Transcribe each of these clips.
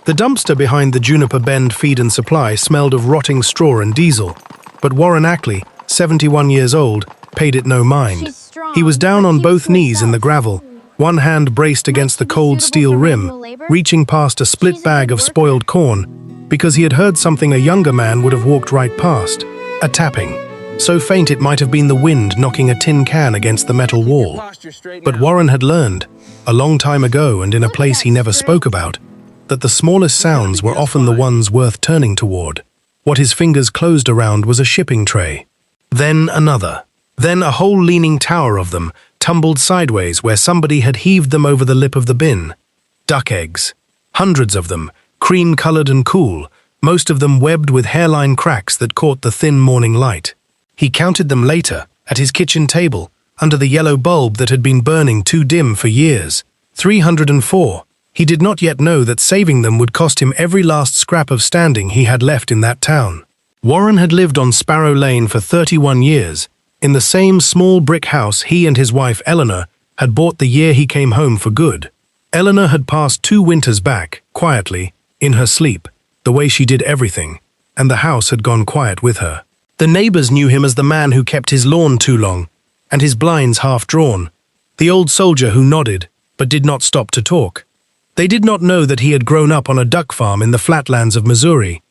The dumpster behind the Juniper Bend Feed and Supply smelled of rotting straw and diesel, but Warren Ackley, 71 years old, paid it no mind. He was down on both knees in the gravel, one hand braced against the cold steel rim, reaching past a split bag of spoiled corn, because he had heard something a younger man would have walked right past, a tapping, so faint it might have been the wind knocking a tin can against the metal wall. But Warren had learned, a long time ago and in a place he never spoke about, that the smallest sounds were often the ones worth turning toward. What his fingers closed around was a shipping tray. Then another. Then a whole leaning tower of them, tumbled sideways where somebody had heaved them over the lip of the bin. Duck eggs. Hundreds of them, cream-colored and cool, most of them webbed with hairline cracks that caught the thin morning light. He counted them later, at his kitchen table, under the yellow bulb that had been burning too dim for years. 304. He did not yet know that saving them would cost him every last scrap of standing he had left in that town. Warren had lived on Sparrow Lane for 31 years, in the same small brick house he and his wife Eleanor had bought the year he came home for good. Eleanor had passed 2 winters back, quietly, in her sleep, the way she did everything, and the house had gone quiet with her. The neighbors knew him as the man who kept his lawn too long, and his blinds half drawn, the old soldier who nodded, but did not stop to talk. They did not know that he had grown up on a duck farm in the flatlands of Missouri,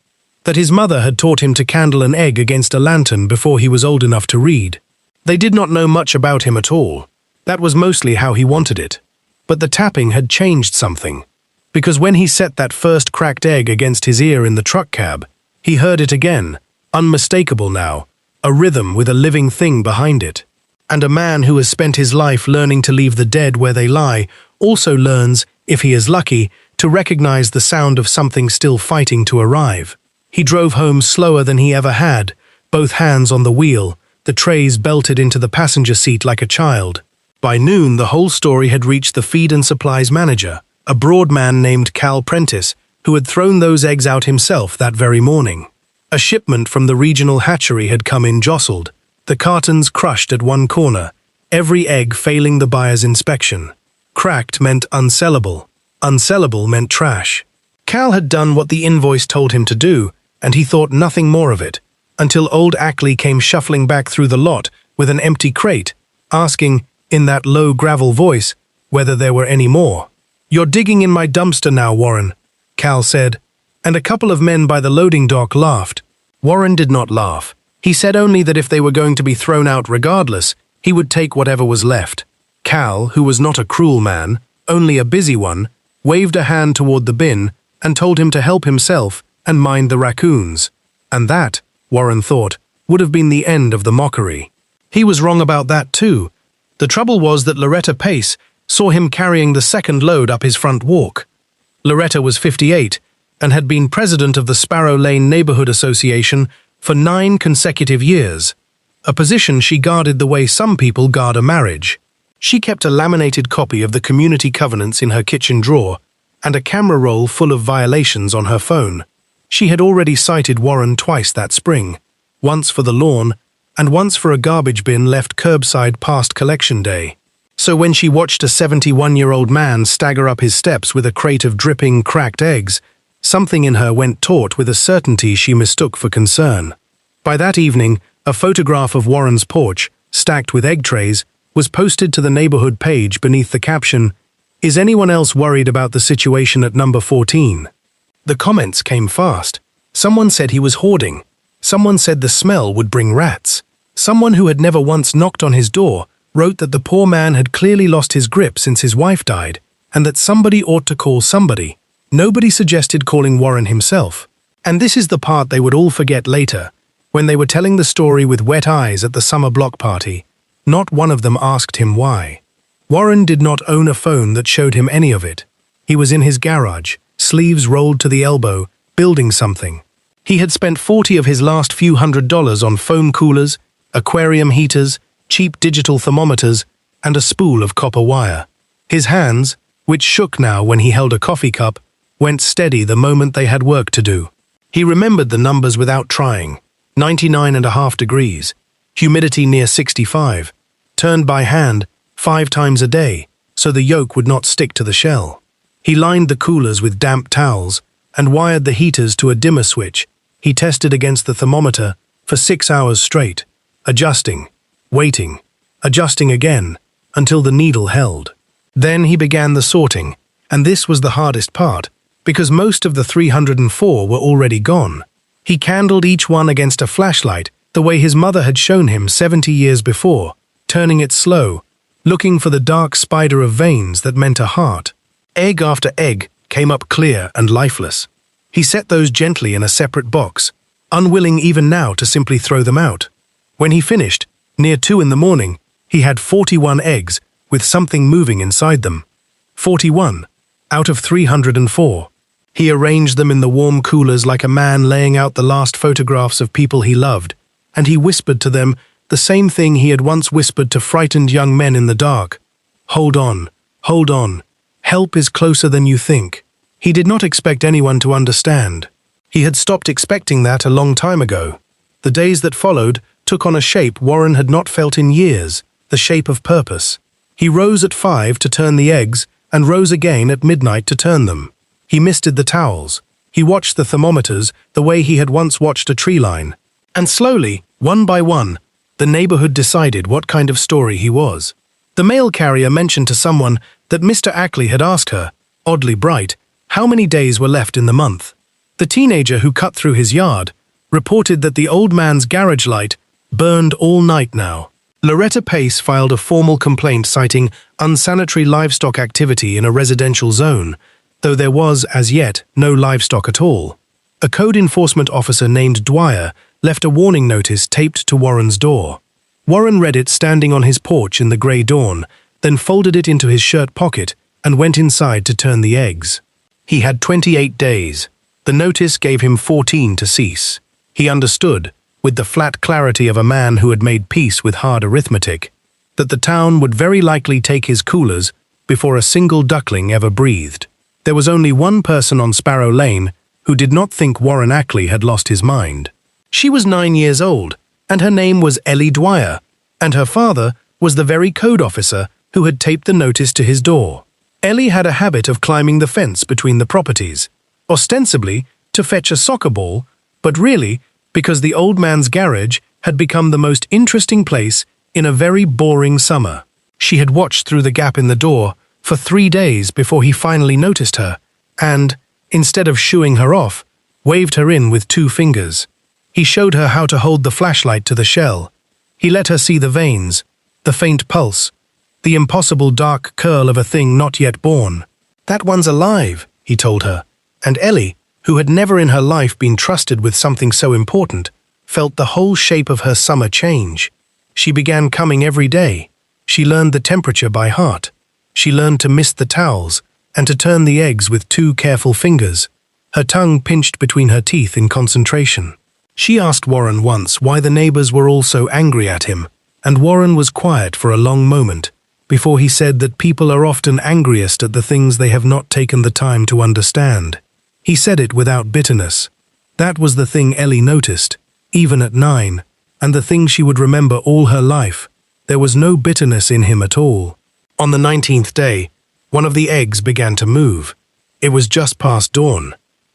that his mother had taught him to candle an egg against a lantern before he was old enough to read. They did not know much about him at all. That was mostly how he wanted it. But the tapping had changed something, because when he set that first cracked egg against his ear in the truck cab, he heard it again, unmistakable now, a rhythm with a living thing behind it. And a man who has spent his life learning to leave the dead where they lie also learns, if he is lucky, to recognize the sound of something still fighting to arrive. He drove home slower than he ever had, both hands on the wheel, the trays belted into the passenger seat like a child. By noon, the whole story had reached the feed and supplies manager, a broad man named Cal Prentice, who had thrown those eggs out himself that very morning. A shipment from the regional hatchery had come in jostled, the cartons crushed at one corner, every egg failing the buyer's inspection. Cracked meant unsellable. Unsellable meant trash. Cal had done what the invoice told him to do, and he thought nothing more of it, until old Ackley came shuffling back through the lot with an empty crate, asking, in that low gravel voice, whether there were any more. "You're digging in my dumpster now, Warren," Cal said, and a couple of men by the loading dock laughed. Warren did not laugh. He said only that if they were going to be thrown out regardless, he would take whatever was left. Cal, who was not a cruel man, only a busy one, waved a hand toward the bin and told him to help himself and mind the raccoons. And that, Warren thought, would have been the end of the mockery. He was wrong about that too. The trouble was that Loretta Pace saw him carrying the second load up his front walk. Loretta was 58 and had been president of the Sparrow Lane Neighborhood Association for 9 consecutive years, a position she guarded the way some people guard a marriage. She kept a laminated copy of the community covenants in her kitchen drawer and a camera roll full of violations on her phone. She had already cited Warren twice that spring, once for the lawn and once for a garbage bin left curbside past collection day. So when she watched a 71-year-old man stagger up his steps with a crate of dripping, cracked eggs, something in her went taut with a certainty she mistook for concern. By that evening, a photograph of Warren's porch, stacked with egg trays, was posted to the neighborhood page beneath the caption, "Is anyone else worried about the situation at number 14? The comments came fast. Someone said he was hoarding. Someone said the smell would bring rats. Someone who had never once knocked on his door wrote that the poor man had clearly lost his grip since his wife died, and that somebody ought to call somebody. Nobody suggested calling Warren himself. And this is the part they would all forget later, when they were telling the story with wet eyes at the summer block party. Not one of them asked him why. Warren did not own a phone that showed him any of it. He was in his garage, sleeves rolled to the elbow, building something. He had spent 40 of his last few $100s on foam coolers, aquarium heaters, cheap digital thermometers, and a spool of copper wire. His hands, which shook now when he held a coffee cup, went steady the moment they had work to do. He remembered the numbers without trying. 99.5 degrees, humidity near 65, turned by hand 5 times a day, so the yolk would not stick to the shell. He lined the coolers with damp towels and wired the heaters to a dimmer switch. He tested against the thermometer for 6 hours straight, adjusting, waiting, adjusting again, until the needle held. Then he began the sorting, and this was the hardest part, because most of the 304 were already gone. He candled each one against a flashlight, the way his mother had shown him 70 years before, turning it slow, looking for the dark spider of veins that meant a heart. Egg after egg came up clear and lifeless. He set those gently in a separate box, unwilling even now to simply throw them out. When he finished, near 2 in the morning, he had 41 eggs with something moving inside them. 41 out of 304. He arranged them in the warm coolers like a man laying out the last photographs of people he loved, and he whispered to them the same thing he had once whispered to frightened young men in the dark. Hold on, hold on. Help is closer than you think. He did not expect anyone to understand. He had stopped expecting that a long time ago. The days that followed took on a shape Warren had not felt in years, the shape of purpose. He rose at 5 to turn the eggs and rose again at midnight to turn them. He misted the towels. He watched the thermometers the way he had once watched a tree line. And slowly, one by one, the neighborhood decided what kind of story he was. The mail carrier mentioned to someone that Mr. Ackley had asked her, oddly bright, how many days were left in the month. The teenager who cut through his yard reported that the old man's garage light burned all night now. Loretta Pace filed a formal complaint citing unsanitary livestock activity in a residential zone, though there was, as yet, no livestock at all. A code enforcement officer named Dwyer left a warning notice taped to Warren's door. Warren read it standing on his porch in the grey dawn, then folded it into his shirt pocket and went inside to turn the eggs. He had 28 days. The notice gave him 14 to cease. He understood, with the flat clarity of a man who had made peace with hard arithmetic, that the town would very likely take his coolers before a single duckling ever breathed. There was only one person on Sparrow Lane who did not think Warren Ackley had lost his mind. She was 9 years old, and her name was Ellie Dwyer, and her father was the very code officer who had taped the notice to his door. Ellie had a habit of climbing the fence between the properties, ostensibly to fetch a soccer ball, but really because the old man's garage had become the most interesting place in a very boring summer. She had watched through the gap in the door for 3 days before he finally noticed her, and, instead of shooing her off, waved her in with 2 fingers. He showed her how to hold the flashlight to the shell. He let her see the veins, the faint pulse, the impossible dark curl of a thing not yet born. That one's alive, he told her, and Ellie, who had never in her life been trusted with something so important, felt the whole shape of her summer change. She began coming every day. She learned the temperature by heart. She learned to mist the towels and to turn the eggs with 2 careful fingers, her tongue pinched between her teeth in concentration. She asked Warren once why the neighbors were all so angry at him, and Warren was quiet for a long moment before he said that people are often angriest at the things they have not taken the time to understand. He said it without bitterness. That was the thing Ellie noticed, even at 9, and the thing she would remember all her life. There was no bitterness in him at all. On the 19th day, one of the eggs began to move. It was just past dawn.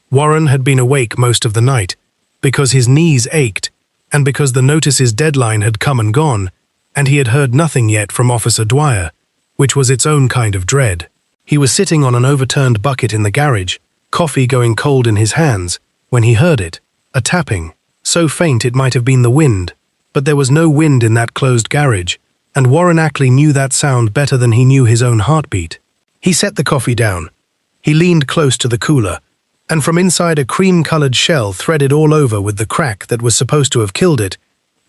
Warren had been awake most of the night, because his knees ached, and because the notice's deadline had come and gone, and he had heard nothing yet from Officer Dwyer, which was its own kind of dread. He was sitting on an overturned bucket in the garage, coffee going cold in his hands, when he heard it, a tapping, so faint it might have been the wind, but there was no wind in that closed garage, and Warren Ackley knew that sound better than he knew his own heartbeat. He set the coffee down. He leaned close to the cooler, and from inside a cream-colored shell threaded all over with the crack that was supposed to have killed it,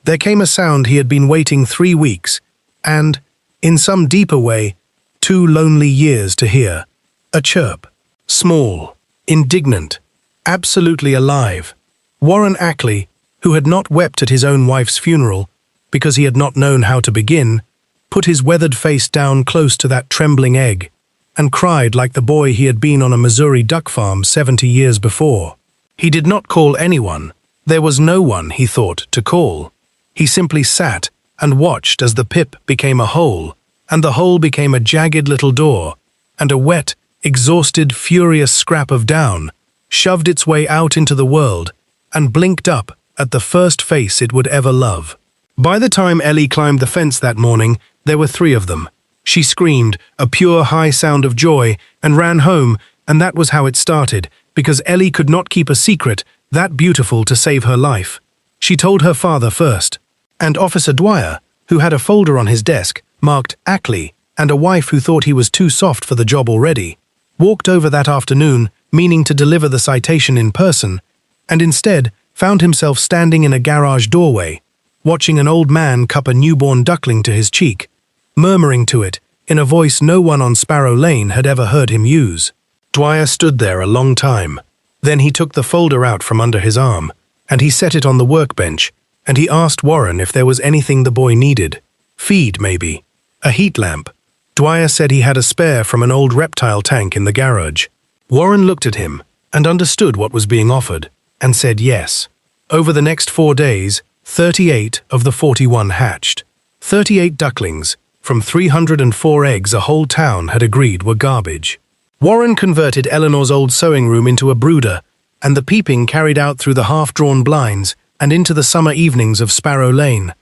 there came a sound he had been waiting 3 weeks, and, in some deeper way, 2 lonely years to hear. A chirp. Small, indignant, absolutely alive. Warren Ackley, who had not wept at his own wife's funeral because he had not known how to begin, put his weathered face down close to that trembling egg and cried like the boy he had been on a Missouri duck farm 70 years before. He did not call anyone. There was no one, he thought, to call. He simply sat and watched as the pip became a hole, and the hole became a jagged little door, and a wet, exhausted, furious scrap of down shoved its way out into the world, and blinked up at the first face it would ever love. By the time Ellie climbed the fence that morning, there were 3 of them. She screamed, a pure high sound of joy, and ran home, and that was how it started, because Ellie could not keep a secret that beautiful to save her life. She told her father first, and Officer Dwyer, who had a folder on his desk marked Ackley, and a wife who thought he was too soft for the job already, walked over that afternoon, meaning to deliver the citation in person, and instead found himself standing in a garage doorway, watching an old man cup a newborn duckling to his cheek, murmuring to it in a voice no one on Sparrow Lane had ever heard him use. Dwyer stood there a long time. Then he took the folder out from under his arm, and he set it on the workbench, and he asked Warren if there was anything the boy needed. Feed, maybe. A heat lamp. Dwyer said he had a spare from an old reptile tank in the garage. Warren looked at him and understood what was being offered, and said yes. Over the next 4 days, 38 of the 41 hatched. 38 ducklings, from 304 eggs a whole town had agreed were garbage. Warren converted Eleanor's old sewing room into a brooder, and the peeping carried out through the half-drawn blinds and into the summer evenings of Sparrow Lane.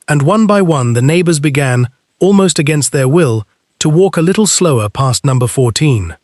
And one by one the neighbors began, almost against their will, to walk a little slower past number 14.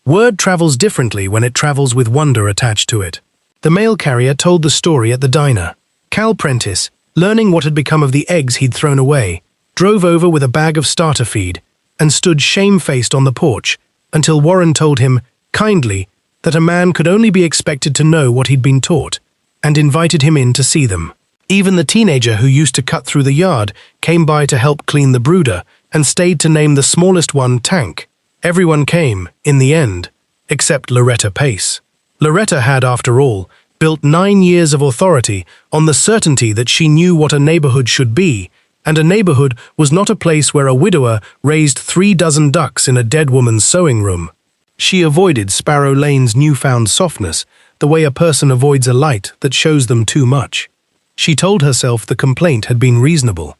Word travels differently when it travels with wonder attached to it. The mail carrier told the story at the diner. Cal Prentice, learning what had become of the eggs he'd thrown away, drove over with a bag of starter feed and stood shamefaced on the porch until Warren told him, kindly, that a man could only be expected to know what he'd been taught, and invited him in to see them. Even the teenager who used to cut through the yard came by to help clean the brooder and stayed to name the smallest one Tank. Everyone came, in the end, except Loretta Pace. Loretta had, after all, built 9 years of authority on the certainty that she knew what a neighborhood should be, and a neighborhood was not a place where a widower raised 3 dozen ducks in a dead woman's sewing room. She avoided Sparrow Lane's newfound softness, the way a person avoids a light that shows them too much. She told herself the complaint had been reasonable.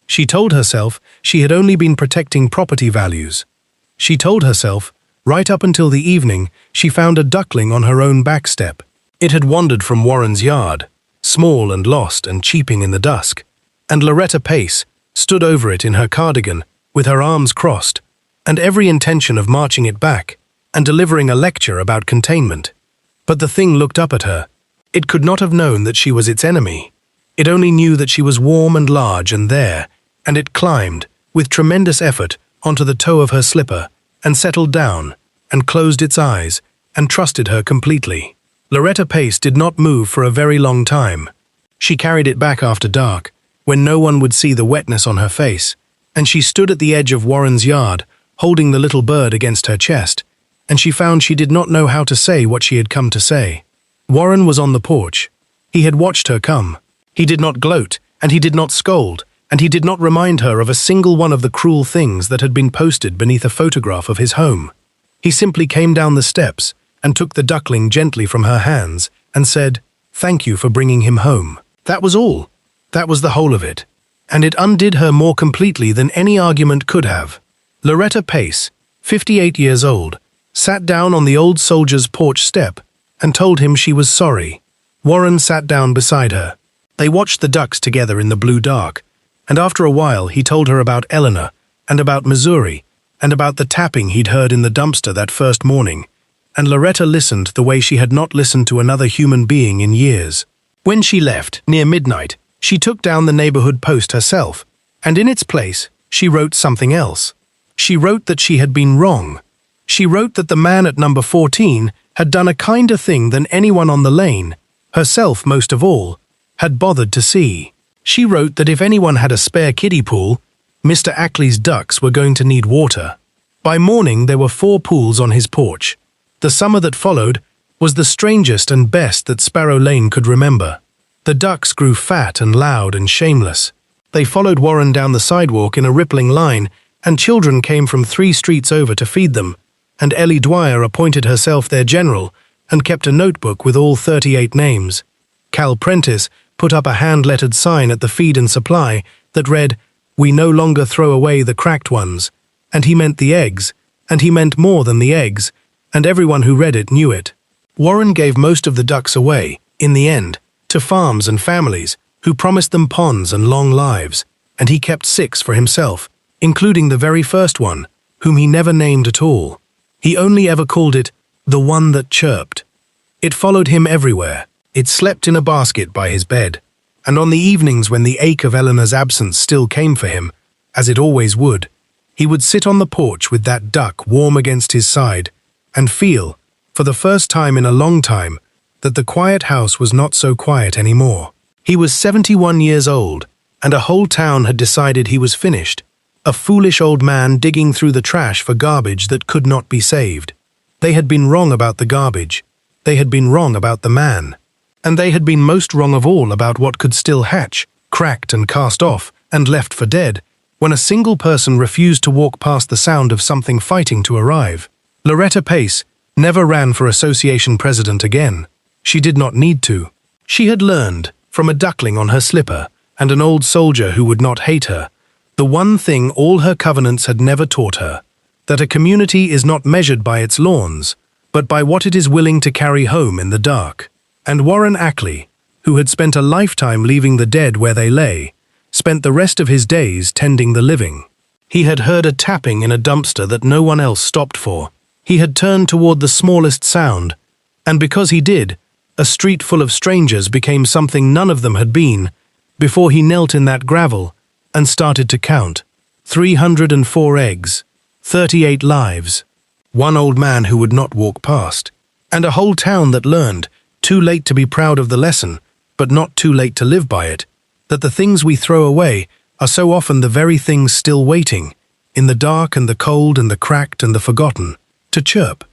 She told herself she had only been protecting property values. She told herself, right up until the evening, she found a duckling on her own back step. It had wandered from Warren's yard, small and lost and cheeping in the dusk, and Loretta Pace stood over it in her cardigan, with her arms crossed, and every intention of marching it back and delivering a lecture about containment. But the thing looked up at her. It could not have known that she was its enemy. It only knew that she was warm and large and there, and it climbed, with tremendous effort, onto the toe of her slipper, and settled down, and closed its eyes, and trusted her completely. Loretta Pace did not move for a very long time. She carried it back after dark, when no one would see the wetness on her face, and she stood at the edge of Warren's yard, holding the little bird against her chest, and she found she did not know how to say what she had come to say. Warren was on the porch. He had watched her come. He did not gloat, and he did not scold, and he did not remind her of a single one of the cruel things that had been posted beneath a photograph of his home. He simply came down the steps and took the duckling gently from her hands and said, "Thank you for bringing him home." That was all. That was the whole of it. And it undid her more completely than any argument could have. Loretta Pace, 58 years old, sat down on the old soldier's porch step and told him she was sorry. Warren sat down beside her. They watched the ducks together in the blue dark, and after a while he told her about Eleanor, and about Missouri, and about the tapping he'd heard in the dumpster that first morning, and Loretta listened the way she had not listened to another human being in years. When she left, near midnight, she took down the neighborhood post herself, and in its place, she wrote something else. She wrote that she had been wrong. She wrote that the man at number 14 had done a kinder thing than anyone on the lane, herself most of all, had bothered to see. She wrote that if anyone had a spare kiddie pool, Mr. Ackley's ducks were going to need water. By morning there were 4 pools on his porch. The summer that followed was the strangest and best that Sparrow Lane could remember. The ducks grew fat and loud and shameless. They followed Warren down the sidewalk in a rippling line, and children came from 3 streets over to feed them, and Ellie Dwyer appointed herself their general and kept a notebook with all 38 names. Cal Prentice put up a hand-lettered sign at the feed and supply that read, "We no longer throw away the cracked ones," and he meant the eggs, and he meant more than the eggs, and everyone who read it knew it. Warren gave most of the ducks away, in the end, to farms and families who promised them ponds and long lives, and he kept 6 for himself, including the very first one, whom he never named at all. He only ever called it the one that chirped. It followed him everywhere. It slept in a basket by his bed, and on the evenings when the ache of Eleanor's absence still came for him, as it always would, he would sit on the porch with that duck warm against his side and feel, for the first time in a long time, that the quiet house was not so quiet anymore. He was 71 years old, and a whole town had decided he was finished, a foolish old man digging through the trash for garbage that could not be saved. They had been wrong about the garbage. They had been wrong about the man. And they had been most wrong of all about what could still hatch, cracked and cast off, and left for dead, when a single person refused to walk past the sound of something fighting to arrive. Loretta Pace never ran for association president again. She did not need to. She had learned, from a duckling on her slipper and an old soldier who would not hate her, the one thing all her covenants had never taught her, that a community is not measured by its lawns, but by what it is willing to carry home in the dark. And Warren Ackley, who had spent a lifetime leaving the dead where they lay, spent the rest of his days tending the living. He had heard a tapping in a dumpster that no one else stopped for. He had turned toward the smallest sound, and because he did, a street full of strangers became something none of them had been, before he knelt in that gravel and started to count. 304 eggs, 38 lives, one old man who would not walk past, and a whole town that learned, too late to be proud of the lesson, but not too late to live by it, that the things we throw away are so often the very things still waiting, in the dark and the cold and the cracked and the forgotten, to chirp.